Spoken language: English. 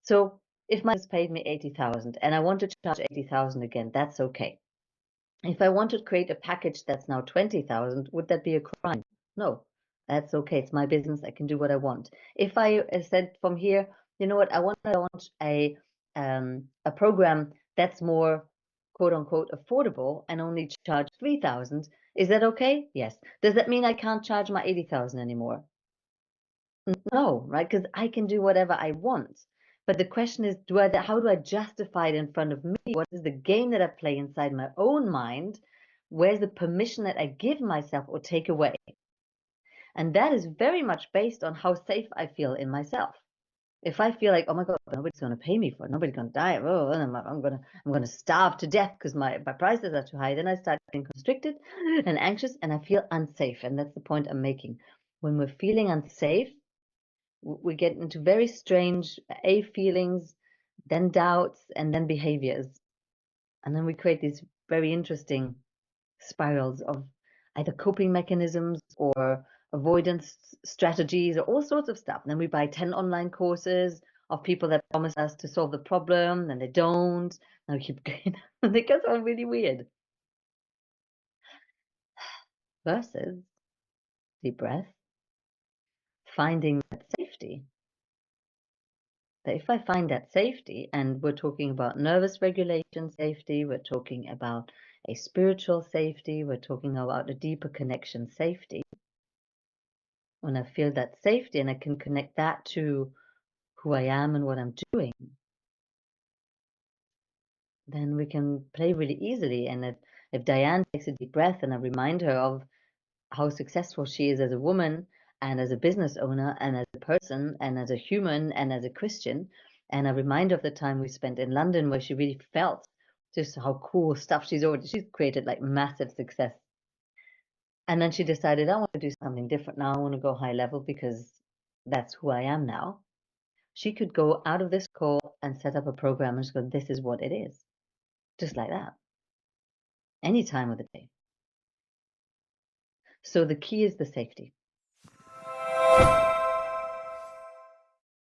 So if my has paid me 80,000 and I want to charge 80,000 again, that's okay. If I want to create a package that's now 20,000, would that be a crime? No, that's okay. It's my business. I can do what I want. If I said from here, you know what, I want to launch a program that's more quote unquote affordable and only charge 3,000, is that okay? Yes. Does that mean I can't charge my 80,000 anymore? No, right? Because I can do whatever I want. But the question is, how do I justify it in front of me? What is the game that I play inside my own mind? Where's the permission that I give myself or take away? And that is very much based on how safe I feel in myself. If I feel like, oh my God, nobody's going to pay me for it, nobody's going to die, oh, I'm gonna starve to death because my prices are too high, then I start getting constricted and anxious, and I feel unsafe. And that's the point I'm making. When we're feeling unsafe, we get into very strange feelings, then doubts, and then behaviors. And then we create these very interesting spirals of either coping mechanisms or avoidance strategies or all sorts of stuff. And then we buy 10 online courses of people that promise us to solve the problem, and they don't. And we keep going. And it gets all really weird. Versus deep breath, finding that safety. That if I find that safety, and we're talking about nervous regulation safety, we're talking about a spiritual safety, we're talking about a deeper connection safety. When I feel that safety and I can connect that to who I am and what I'm doing, then we can play really easily. And if Diane takes a deep breath and I remind her of how successful she is as a woman and as a business owner and as a person and as a human and as a Christian, and a reminder of the time we spent in London where she really felt just how cool stuff she's created, like massive success. And then she decided, I want to do something different now. I want to go high level because that's who I am now. She could go out of this call and set up a program and just go, this is what it is. Just like that. Any time of the day. So the key is the safety.